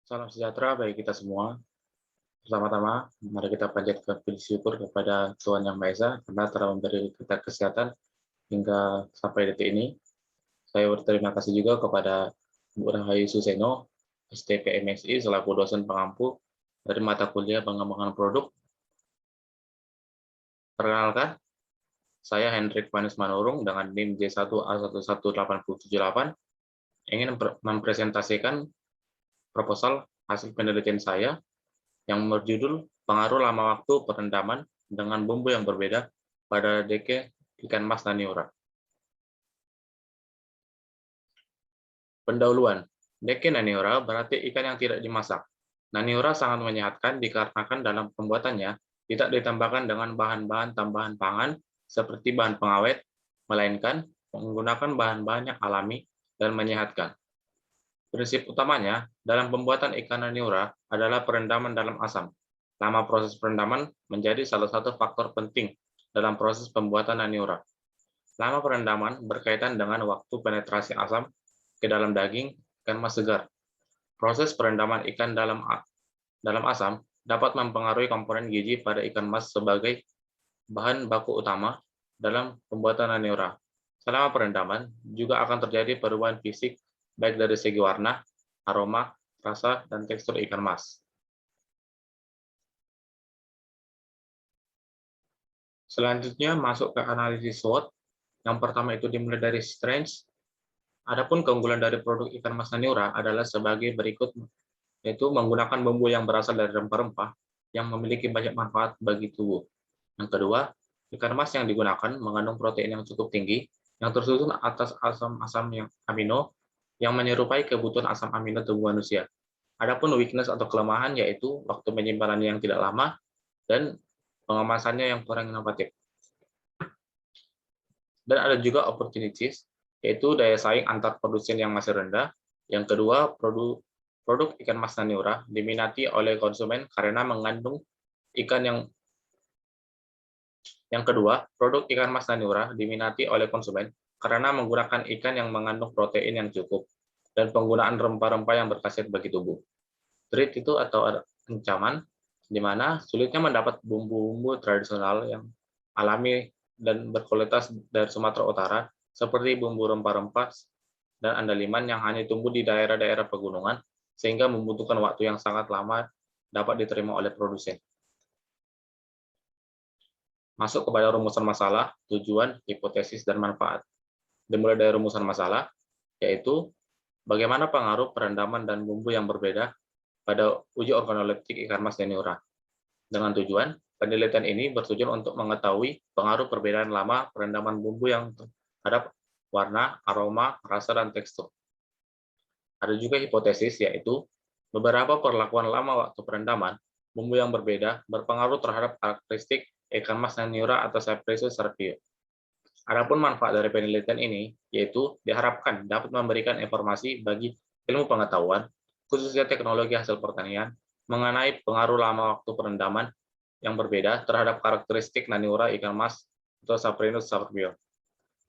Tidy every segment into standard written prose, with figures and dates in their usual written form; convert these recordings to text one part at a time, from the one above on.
Salam sejahtera bagi kita semua. Pertama-tama, mari kita panjatkan puji syukur kepada Tuhan Yang Maha Esa karena telah memberi kita kesehatan hingga sampai detik ini. Saya berterima kasih juga kepada Bu Rahayu Suseno, STP MSI, selaku dosen pengampu dari mata kuliah pengembangan produk. Perkenalkan, saya Hendrik Manis Manurung dengan NIM J1A11878 ingin mempresentasikan proposal hasil penelitian saya yang berjudul Pengaruh Lama Waktu Perendaman dengan Bumbu yang Berbeda pada Deke Ikan Mas Naniura. Pendahuluan, Deke Naniura berarti ikan yang tidak dimasak. Naniura sangat menyehatkan dikarenakan dalam pembuatannya tidak ditambahkan dengan bahan-bahan tambahan pangan seperti bahan pengawet, melainkan menggunakan bahan-bahan yang alami dan menyehatkan. Prinsip utamanya dalam pembuatan ikan naniura adalah perendaman dalam asam. Lama proses perendaman menjadi salah satu faktor penting dalam proses pembuatan naniura. Lama perendaman berkaitan dengan waktu penetrasi asam ke dalam daging ikan mas segar. Proses perendaman ikan dalam asam dapat mempengaruhi komponen gizi pada ikan mas sebagai bahan baku utama dalam pembuatan naniura. Selama perendaman juga akan terjadi perubahan fisik baik dari segi warna, aroma, rasa, dan tekstur ikan mas. Selanjutnya masuk ke analisis SWOT. Yang pertama itu dimulai dari strengths. Adapun keunggulan dari produk ikan mas naniura adalah sebagai berikut, yaitu menggunakan bumbu yang berasal dari rempah-rempah yang memiliki banyak manfaat bagi tubuh. Yang kedua, ikan mas yang digunakan mengandung protein yang cukup tinggi yang tersusun atas asam-asam yang amino yang menyerupai kebutuhan asam amino tubuh manusia. Adapun weakness atau kelemahan yaitu waktu penyimpanannya yang tidak lama dan pengemasannya yang kurang inovatif. Dan ada juga opportunities, yaitu daya saing antar produsen yang masih rendah. Yang kedua, produk ikan mas naniura diminati oleh konsumen karena mengandung ikan yang kedua, produk ikan mas naniura diminati oleh konsumen karena menggunakan ikan yang mengandung protein yang cukup dan penggunaan rempah-rempah yang berkhasiat bagi tubuh. Threat itu atau ancaman, di mana sulitnya mendapat bumbu-bumbu tradisional yang alami dan berkualitas dari Sumatera Utara, seperti bumbu rempah-rempah dan andaliman yang hanya tumbuh di daerah-daerah pegunungan, sehingga membutuhkan waktu yang sangat lama dapat diterima oleh produsen. Masuk kepada rumusan masalah, tujuan, hipotesis, dan manfaat. Dimulai dari rumusan masalah, yaitu bagaimana pengaruh perendaman dan bumbu yang berbeda pada uji organoleptik ikan mas naniura. Dengan tujuan, penelitian ini bertujuan untuk mengetahui pengaruh perbedaan lama perendaman bumbu yang terhadap warna, aroma, rasa, dan tekstur. Ada juga hipotesis, yaitu beberapa perlakuan lama waktu perendaman bumbu yang berbeda berpengaruh terhadap karakteristik ikan mas naniura atau Cyprinius cerevisiae. Adapun manfaat dari penelitian ini, yaitu diharapkan dapat memberikan informasi bagi ilmu pengetahuan, khususnya teknologi hasil pertanian, mengenai pengaruh lama waktu perendaman yang berbeda terhadap karakteristik naniura ikan mas atau Cyprinius cerevisiae.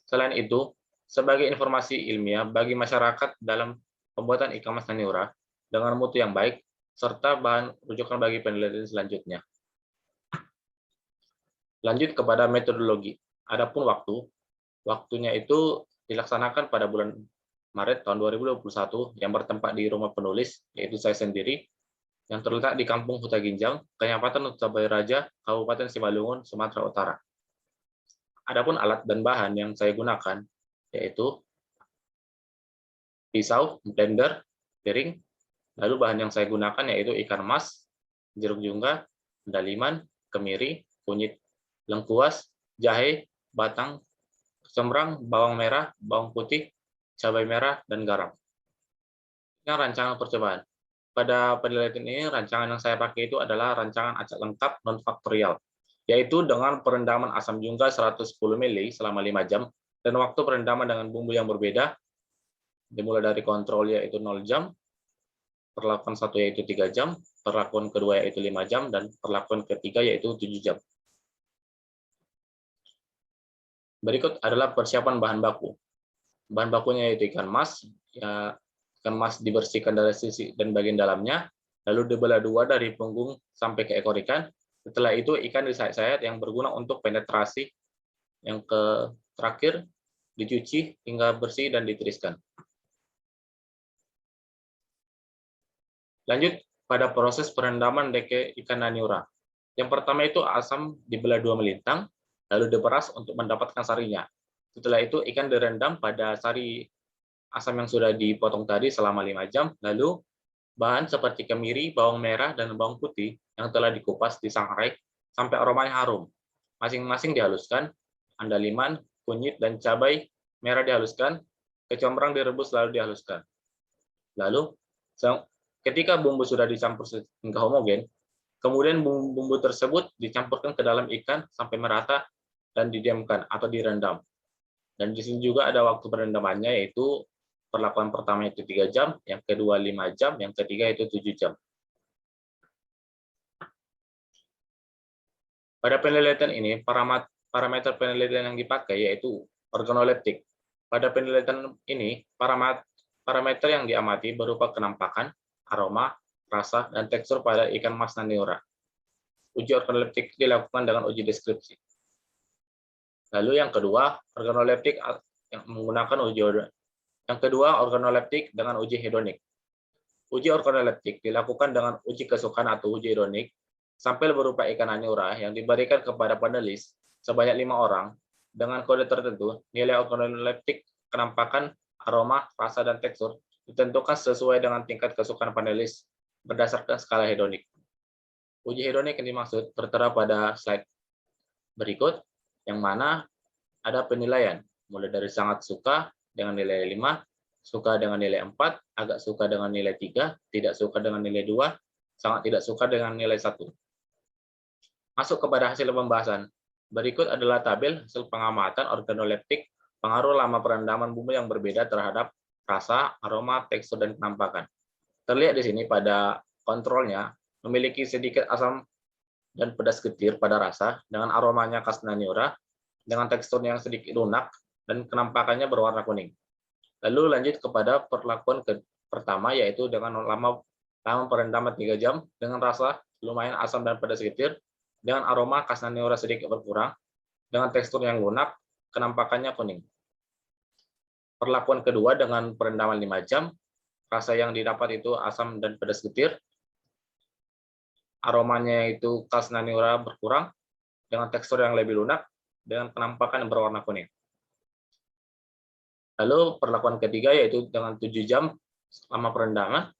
Selain itu, sebagai informasi ilmiah bagi masyarakat dalam pembuatan ikan mas naniura dengan mutu yang baik, serta bahan rujukan bagi penelitian selanjutnya. Lanjut kepada metodologi. Adapun waktunya itu dilaksanakan pada bulan Maret tahun 2021 yang bertempat di rumah penulis, yaitu saya sendiri, yang terletak di Kampung Huta Ginjang, Kecamatan Huta Bayu Raja, Kabupaten Simalungun, Sumatera Utara. Adapun alat dan bahan yang saya gunakan, yaitu pisau, blender, piring, lalu bahan yang saya gunakan yaitu ikan mas, jeruk jungga, daliman, kemiri, kunyit lengkuas, jahe, batang, sembrang, bawang merah, bawang putih, cabai merah, dan garam. Ini rancangan percobaan. Pada penelitian ini, rancangan yang saya pakai itu adalah rancangan acak lengkap non-faktorial, yaitu dengan perendaman asam jungga 110 ml selama 5 jam, dan waktu perendaman dengan bumbu yang berbeda, dimulai dari kontrol yaitu 0 jam, perlakuan 1 yaitu 3 jam, perlakuan kedua yaitu 5 jam, dan perlakuan ketiga yaitu 7 jam. Berikut adalah persiapan bahan baku. Bahan bakunya yaitu ikan mas, ya, ikan mas dibersihkan dari sisi dan bagian dalamnya, lalu dibelah dua dari punggung sampai ke ekor ikan. Setelah itu ikan disayat-sayat yang berguna untuk penetrasi. Yang terakhir, dicuci hingga bersih dan ditiriskan. Lanjut pada proses perendaman deke ikan naniura. Yang pertama itu asam dibelah dua melintang, lalu diperas untuk mendapatkan sarinya. Setelah itu ikan direndam pada sari asam yang sudah dipotong tadi selama 5 jam, lalu bahan seperti kemiri, bawang merah, dan bawang putih yang telah dikupas disangrai sampai aromanya harum. Masing-masing dihaluskan, andaliman, kunyit, dan cabai merah dihaluskan, kecombrang direbus lalu dihaluskan. Lalu ketika bumbu sudah dicampur hingga homogen, kemudian bumbu tersebut dicampurkan ke dalam ikan sampai merata dan didiamkan atau direndam. Dan di sini juga ada waktu perendamannya, yaitu perlakuan pertama itu 3 jam, yang kedua 5 jam, yang ketiga itu 7 jam. Pada penelitian ini, parameter penelitian yang dipakai yaitu organoleptik. Pada penelitian ini, parameter yang diamati berupa kenampakan, aroma, rasa, dan tekstur pada ikan mas naniura. Uji organoleptik dilakukan dengan uji deskripsi. Lalu yang kedua, organoleptik yang menggunakan organoleptik dengan uji hedonik. Uji organoleptik dilakukan dengan uji kesukaan atau uji hedonik. Sampel berupa ikan naniura yang diberikan kepada panelis sebanyak 5 orang dengan kode tertentu. Nilai organoleptik, kenampakan, aroma, rasa, dan tekstur ditentukan sesuai dengan tingkat kesukaan panelis berdasarkan skala hedonik. Uji hedonik yang dimaksud tertera pada slide berikut, yang mana ada penilaian, mulai dari sangat suka dengan nilai 5, suka dengan nilai 4, agak suka dengan nilai 3, tidak suka dengan nilai 2, sangat tidak suka dengan nilai 1. Masuk kepada hasil pembahasan. Berikut adalah tabel hasil pengamatan organoleptik pengaruh lama perendaman bumbu yang berbeda terhadap rasa, aroma, tekstur, dan penampakan. Terlihat di sini pada kontrolnya memiliki sedikit asam dan pedas getir pada rasa dengan aromanya khas naniura, dengan teksturnya yang sedikit lunak dan kenampakannya berwarna kuning. Lalu lanjut kepada perlakuan pertama, yaitu dengan lama perendaman 3 jam dengan rasa lumayan asam dan pedas getir, dengan aroma khas naniura sedikit berkurang, dengan tekstur yang lunak, kenampakannya kuning. Perlakuan kedua dengan perendaman 5 jam, rasa yang didapat itu asam dan pedas getir, aromanya itu khas naniura berkurang, dengan tekstur yang lebih lunak, dengan penampakan yang berwarna kuning. Lalu perlakuan ketiga yaitu dengan 7 jam selama perendaman,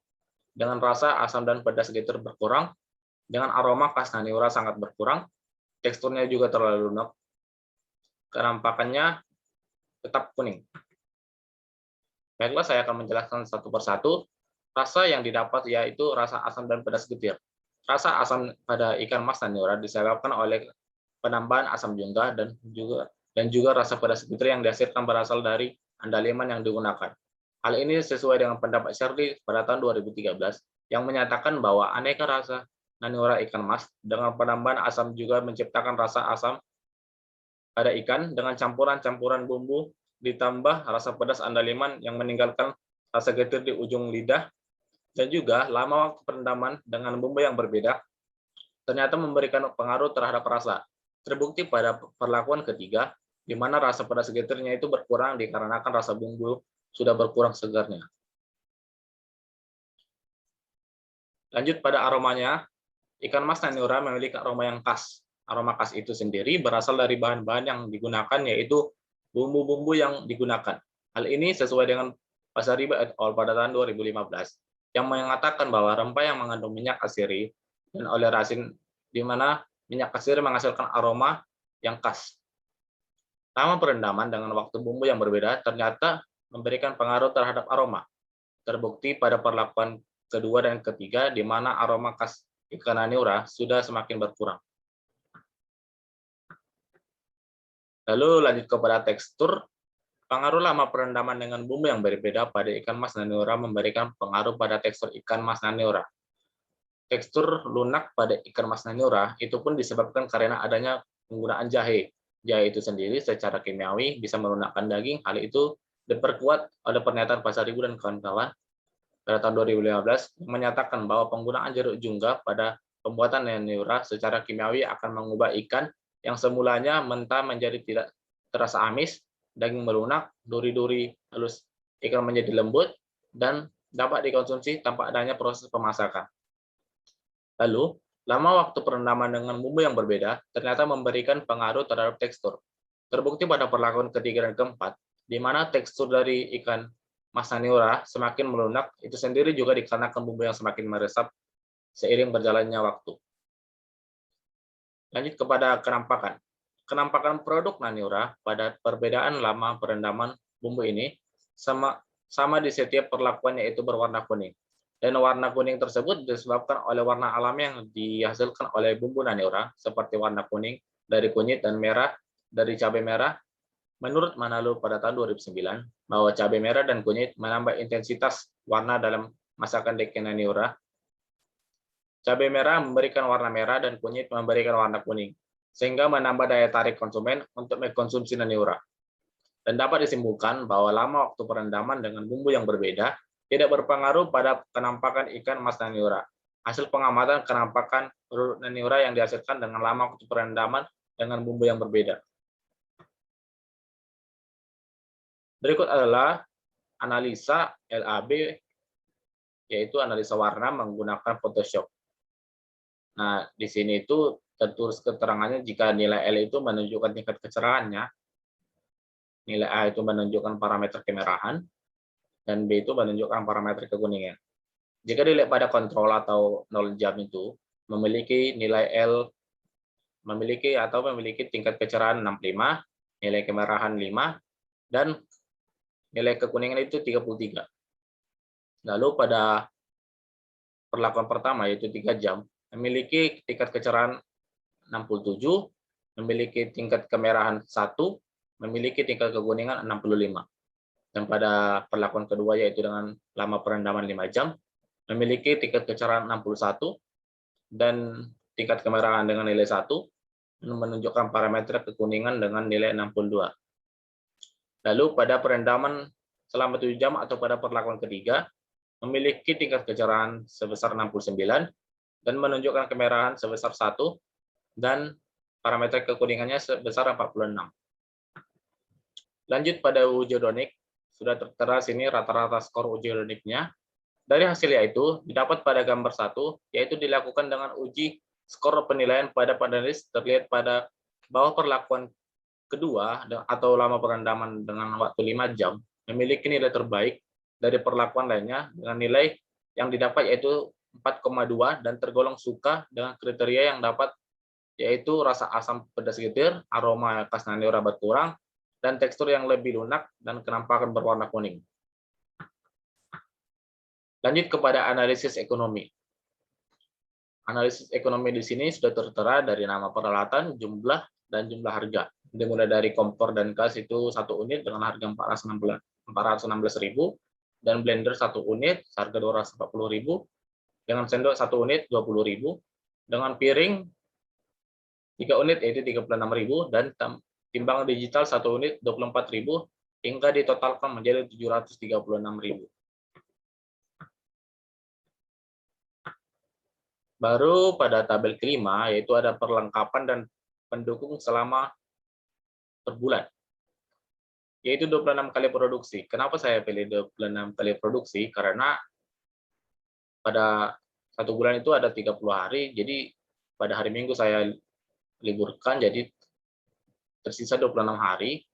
dengan rasa asam dan pedas getir berkurang, dengan aroma khas naniura sangat berkurang, teksturnya juga terlalu lunak, kenampakannya tetap kuning. Baiklah, saya akan menjelaskan satu persatu. Rasa yang didapat yaitu rasa asam dan pedas getir. Rasa asam pada ikan mas naniura disebabkan oleh penambahan asam jungga dan juga rasa pedas getir yang dihasilkan berasal dari andaliman yang digunakan. Hal ini sesuai dengan pendapat Shirley pada tahun 2013 yang menyatakan bahwa aneka rasa naniura ikan mas dengan penambahan asam juga menciptakan rasa asam pada ikan dengan campuran-campuran bumbu ditambah rasa pedas andaliman yang meninggalkan rasa getir di ujung lidah, dan juga lama waktu perendaman dengan bumbu yang berbeda ternyata memberikan pengaruh terhadap rasa. Terbukti pada perlakuan ketiga, di mana rasa pedas getirnya itu berkurang dikarenakan rasa bumbu sudah berkurang segarnya. Lanjut pada aromanya, ikan mas naniura memiliki aroma yang khas. Aroma khas itu sendiri berasal dari bahan-bahan yang digunakan, yaitu bumbu-bumbu yang digunakan. Hal ini sesuai dengan Pasariba et al. Pada tahun 2015, yang mengatakan bahwa rempah yang mengandung minyak asiri dan olerasin, di mana minyak asiri menghasilkan aroma yang khas. Lama perendaman dengan waktu bumbu yang berbeda ternyata memberikan pengaruh terhadap aroma. Terbukti pada perlakuan kedua dan ketiga, di mana aroma khas ikan naniura sudah semakin berkurang. Lalu lanjut kepada tekstur. Pengaruh lama perendaman dengan bumbu yang berbeda pada ikan mas naniura memberikan pengaruh pada tekstur ikan mas naniura. Tekstur lunak pada ikan mas naniura itu pun disebabkan karena adanya penggunaan jahe. Jahe itu sendiri secara kimiawi bisa melunakkan daging. Hal itu diperkuat oleh pernyataan Pasaribu dan kawan-kawan pada tahun 2015 yang menyatakan bahwa penggunaan jeruk jungga pada pembuatan naniura secara kimiawi akan mengubah ikan yang semulanya mentah menjadi tidak terasa amis, daging melunak, duri-duri halus ikan menjadi lembut, dan dapat dikonsumsi tanpa adanya proses pemasakan. Lalu, lama waktu perendaman dengan bumbu yang berbeda ternyata memberikan pengaruh terhadap tekstur. Terbukti pada perlakuan ketiga dan keempat, di mana tekstur dari ikan mas naniura semakin melunak, itu sendiri juga dikarenakan bumbu yang semakin meresap seiring berjalannya waktu. Lanjut kepada kenampakan. Kenampakan produk naniura pada perbedaan lama perendaman bumbu ini sama di setiap perlakuan, yaitu berwarna kuning. Dan warna kuning tersebut disebabkan oleh warna alami yang dihasilkan oleh bumbu naniura, seperti warna kuning dari kunyit dan merah dari cabai merah. Menurut Manalo pada tahun 2009, bahwa cabai merah dan kunyit menambah intensitas warna dalam masakan deke naniura. Cabai merah memberikan warna merah dan kunyit memberikan warna kuning, sehingga menambah daya tarik konsumen untuk mengkonsumsi naniura. Dan dapat disimpulkan bahwa lama waktu perendaman dengan bumbu yang berbeda tidak berpengaruh pada kenampakan ikan mas naniura. Hasil pengamatan kenampakan produk naniura yang dihasilkan dengan lama waktu perendaman dengan bumbu yang berbeda. Berikut adalah analisa LAB, yaitu analisa warna menggunakan Photoshop. Nah, di sini itu tertulis keterangannya jika nilai L itu menunjukkan tingkat kecerahannya, nilai A itu menunjukkan parameter kemerahan, dan B itu menunjukkan parameter kekuningan. Jika dilihat pada kontrol atau 0 jam itu memiliki nilai L memiliki tingkat kecerahan 65, nilai kemerahan 5, dan nilai kekuningan itu 33. Lalu pada perlakuan pertama, yaitu 3 jam, memiliki tingkat kecerahan 67, memiliki tingkat kemerahan 1, memiliki tingkat kekuningan 65. Dan pada perlakuan kedua, yaitu dengan lama perendaman 5 jam, memiliki tingkat kecerahan 61 dan tingkat kemerahan dengan nilai 1, menunjukkan parameter kekuningan dengan nilai 62. Lalu pada perendaman selama 7 jam atau pada perlakuan ketiga, memiliki tingkat kecerahan sebesar 69 dan menunjukkan kemerahan sebesar 1 dan parameter kekuningannya sebesar 46. Lanjut pada uji odonik, sudah tertera sini rata-rata skor uji odoniknya. Dari hasil yaitu didapat pada gambar 1, yaitu dilakukan dengan uji skor penilaian pada panelis, terlihat pada bawah perlakuan kedua atau lama perendaman dengan waktu 5 jam memiliki nilai terbaik dari perlakuan lainnya dengan nilai yang didapat yaitu 4,2 dan tergolong suka dengan kriteria yang dapat, yaitu rasa asam pedas getir, aroma khas naniura berkurang, dan tekstur yang lebih lunak dan kenampakan berwarna kuning. Lanjut kepada analisis ekonomi. Analisis ekonomi di sini sudah tertera dari nama peralatan, jumlah, dan jumlah harga. Dimulai dari kompor dan gas itu 1 unit dengan harga 416.000, dan blender 1 unit harga 240.000, dengan sendok 1 unit 20.000, dengan piring 3 unit yaitu 36.000, dan timbang digital 1 unit 24.000, hingga ditotalkan menjadi 736.000. Baru pada tabel kelima, yaitu ada perlengkapan dan pendukung selama per bulan, yaitu 26 kali produksi. Kenapa saya pilih 26 kali produksi? Karena pada 1 bulan itu ada 30 hari, jadi pada hari Minggu saya liburkan, jadi tersisa 26 hari.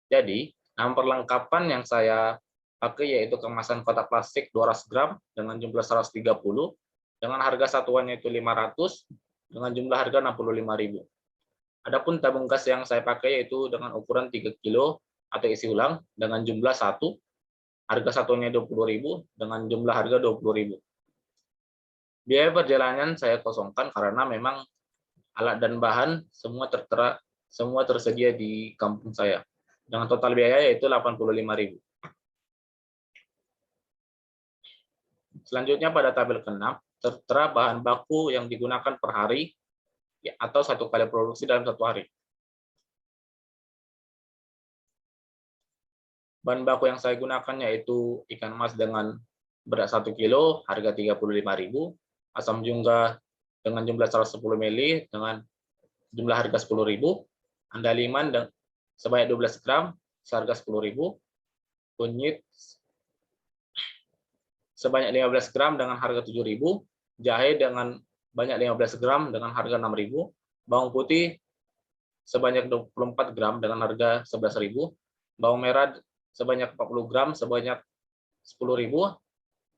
Jadi, nama perlengkapan yang saya pakai yaitu kemasan kotak plastik 200 gram dengan jumlah 130, dengan harga satuannya itu 500, dengan jumlah harga 65.000. Adapun tabung gas yang saya pakai yaitu dengan ukuran 3 kilo atau isi ulang dengan jumlah 1, harga satuannya 20.000, dengan jumlah harga 20.000. Biaya perjalanan saya kosongkan karena memang alat dan bahan semua tersedia di kampung saya, dengan total biaya yaitu 85.000. Selanjutnya pada tabel ke-6 tertera bahan baku yang digunakan per hari atau 1 kali produksi dalam 1 hari. Bahan baku yang saya gunakan yaitu ikan mas dengan berat 1 kilo, harga 35.000. Asam junggah dengan jumlah 110 ml dengan jumlah harga 10.000. Andaliman sebanyak 12 gram, seharga 10.000. Kunyit sebanyak 15 gram dengan harga 7.000. Jahe dengan banyak 15 gram dengan harga 6.000. Bawang putih sebanyak 24 gram dengan harga 11.000. Bawang merah sebanyak 40 gram sebanyak 10.000.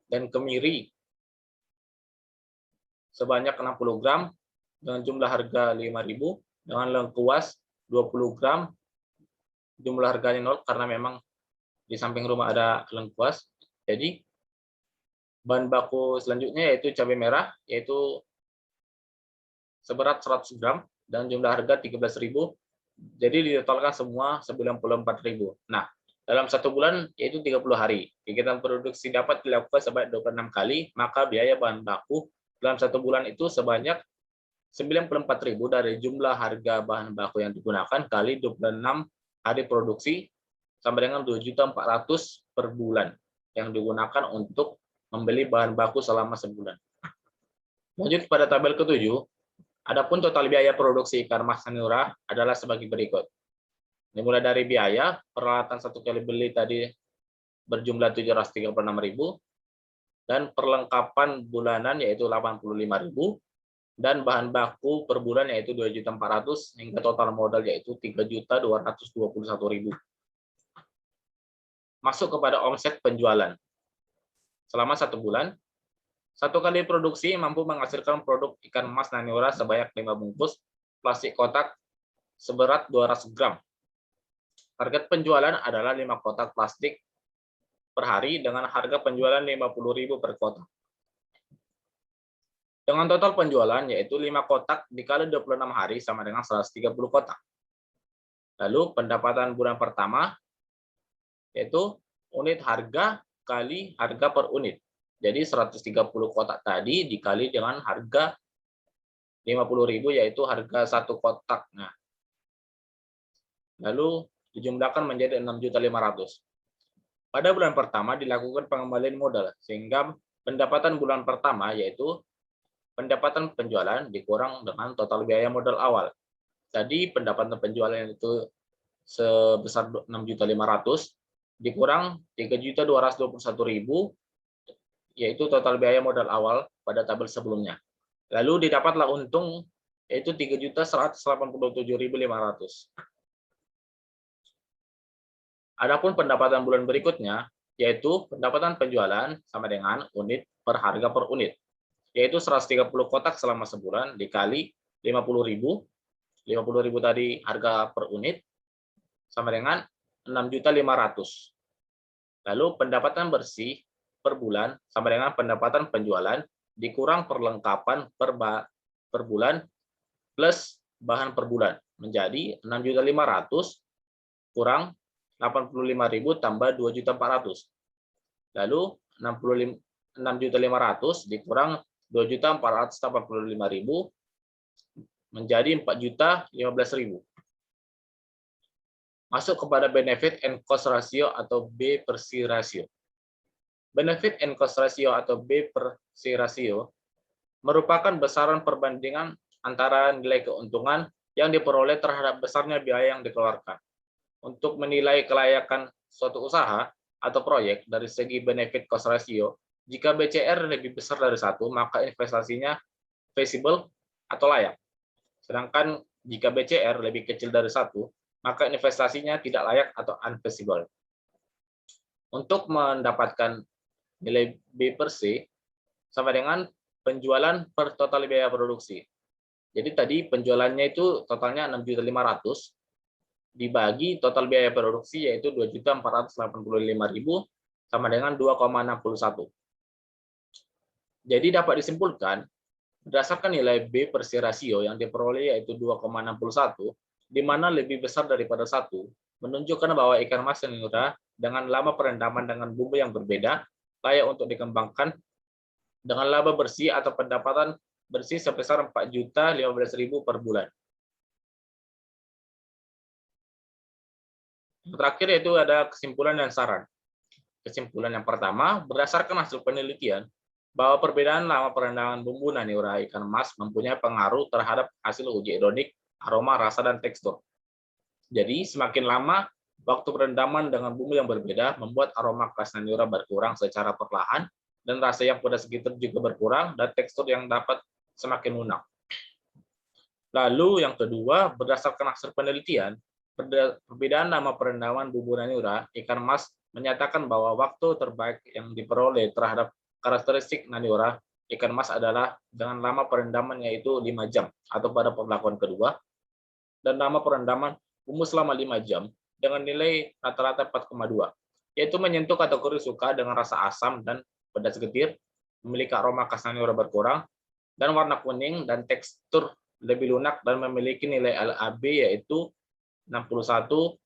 Dan kemiri sebanyak 60 gram dengan jumlah harga 5.000. Dengan lengkuas 20 gram, jumlah harganya 0 karena memang di samping rumah ada lengkuas. Jadi bahan baku selanjutnya yaitu cabai merah, yaitu seberat 100 gram dan jumlah harga 13.000. Jadi ditotalkan semua 94.000. Nah, dalam 1 bulan yaitu 30 hari. Kegiatan produksi dapat dilakukan sebanyak 26 kali, maka biaya bahan baku dalam 1 bulan itu sebanyak 94.000 dari jumlah harga bahan baku yang digunakan kali 26 hari produksi sama dengan 2.400.000 per bulan yang digunakan untuk membeli bahan baku selama sebulan. Lanjut pada tabel ke-7. Adapun total biaya produksi ikan mas Sanura adalah sebagai berikut. Dimulai dari biaya, peralatan 1 kali beli tadi berjumlah 736.000 dan perlengkapan bulanan yaitu 85.000 dan bahan baku per bulan yaitu 2.400.000 hingga total modal yaitu 3.221.000. Masuk kepada omset penjualan. Selama 1 bulan, 1 kali produksi mampu menghasilkan produk ikan mas Sanura sebanyak 5 bungkus plastik kotak seberat 200 gram. Target penjualan adalah 5 kotak plastik per hari dengan harga penjualan 50.000 per kotak. Dengan total penjualan yaitu 5 kotak dikali 26 hari sama dengan 130 kotak. Lalu pendapatan bulan pertama yaitu unit harga kali harga per unit. Jadi 130 kotak tadi dikali dengan harga 50.000 yaitu harga 1 kotak. Nah, lalu dijumlahkan menjadi 6.500.000. Pada bulan pertama dilakukan pengembalian modal sehingga pendapatan bulan pertama yaitu pendapatan penjualan dikurang dengan total biaya modal awal. Jadi pendapatan penjualan itu sebesar 6.500.000 dikurang 3.221.000 yaitu total biaya modal awal pada tabel sebelumnya. Lalu didapatlah untung yaitu 3.187.500. Adapun pendapatan bulan berikutnya yaitu pendapatan penjualan sama dengan unit per harga per unit. Yaitu 130 kotak selama sebulan dikali 50.000. 50.000 tadi harga per unit sama dengan 6.500.000. Lalu pendapatan bersih per bulan sama dengan pendapatan penjualan dikurang perlengkapan per bulan plus bahan per bulan menjadi 6.500.000 kurang 85.000 tambah 2.400.000. Lalu 6.500.000 dikurang 2.485.000 menjadi 4.015.000. Masuk kepada benefit and cost ratio atau B per C ratio. Benefit and cost ratio atau B per C ratio merupakan besaran perbandingan antara nilai keuntungan yang diperoleh terhadap besarnya biaya yang dikeluarkan. Untuk menilai kelayakan suatu usaha atau proyek dari segi benefit cost ratio, jika BCR lebih besar dari 1, maka investasinya feasible atau layak. Sedangkan jika BCR lebih kecil dari 1, maka investasinya tidak layak atau unfeasible. Untuk mendapatkan nilai B per C sama dengan penjualan per total biaya produksi. Jadi tadi penjualannya itu totalnya 6.500.000 dibagi total biaya produksi yaitu 2.485.000 sama dengan 2,61. Jadi dapat disimpulkan berdasarkan nilai B per C ratio yang diperoleh yaitu 2,61 di mana lebih besar daripada 1 menunjukkan bahwa ikan mas Sanura dengan lama perendaman dengan bumbu yang berbeda layak untuk dikembangkan dengan laba bersih atau pendapatan bersih sebesar 4.015.000 per bulan. Terakhir yaitu ada kesimpulan dan saran. Kesimpulan yang pertama, berdasarkan hasil penelitian, bahwa perbedaan lama perendaman bumbu naniura ikan mas mempunyai pengaruh terhadap hasil uji hedonik, aroma, rasa, dan tekstur. Jadi, semakin lama waktu perendaman dengan bumbu yang berbeda membuat aroma khas naniura berkurang secara perlahan, dan rasa yang pada sekitar juga berkurang, dan tekstur yang dapat semakin lunak. Lalu yang kedua, berdasarkan hasil penelitian, perbedaan nama perendaman bumbu naniura ikan mas menyatakan bahwa waktu terbaik yang diperoleh terhadap karakteristik naniura ikan mas adalah dengan lama perendaman yaitu 5 jam atau pada perlakuan kedua, dan lama perendaman bumbu selama 5 jam dengan nilai rata-rata 4,2, yaitu menyentuh kategori suka dengan rasa asam dan pedas getir, memiliki aroma khas naniura berkurang, dan warna kuning dan tekstur lebih lunak dan memiliki nilai LAB yaitu 61,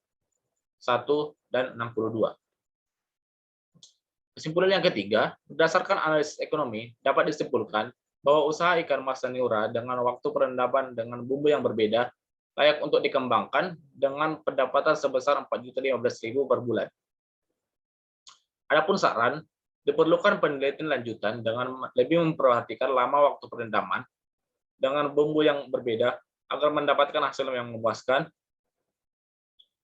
1, dan 62. Kesimpulan yang ketiga, berdasarkan analisis ekonomi, dapat disimpulkan bahwa usaha ikan mas naniura dengan waktu perendaman dengan bumbu yang berbeda layak untuk dikembangkan dengan pendapatan sebesar 4.015.000 per bulan. Adapun saran, diperlukan penelitian lanjutan dengan lebih memperhatikan lama waktu perendaman dengan bumbu yang berbeda agar mendapatkan hasil yang memuaskan.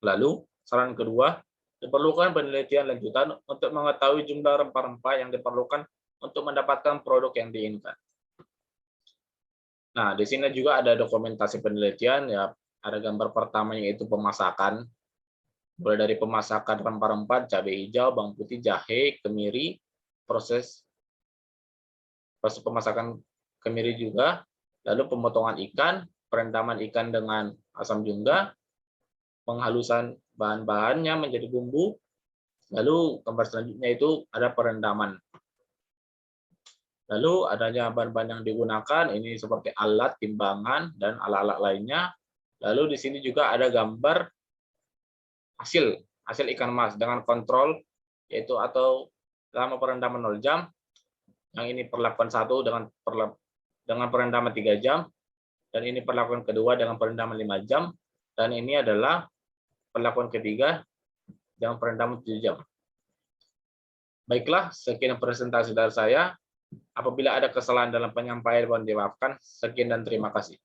Lalu, saran kedua, diperlukan penelitian lanjutan untuk mengetahui jumlah rempah-rempah yang diperlukan untuk mendapatkan produk yang diinginkan. Nah, di sini juga ada dokumentasi penelitian, ya, ada gambar pertamanya yaitu pemasakan, mulai dari pemasakan rempah-rempah, cabai hijau, bawang putih, jahe, kemiri, proses pemasakan kemiri juga, lalu pemotongan ikan, perendaman ikan dengan asam jungga, penghalusan bahan-bahannya menjadi bumbu, lalu gambar selanjutnya itu ada perendaman. Lalu adanya bahan-bahan yang digunakan, ini seperti alat, timbangan, dan alat-alat lainnya. Lalu di sini juga ada gambar hasil ikan mas dengan kontrol, yaitu atau lama perendaman 0 jam, yang ini perlakuan 1 dengan perendaman 3 jam, dan ini perlakuan kedua dengan perendaman 5 jam, dan ini adalah perlakuan ketiga dengan perendaman 7 jam. Baiklah, sekian presentasi dari saya. Apabila ada kesalahan dalam penyampaian, mohon dimaafkan. Sekian dan terima kasih.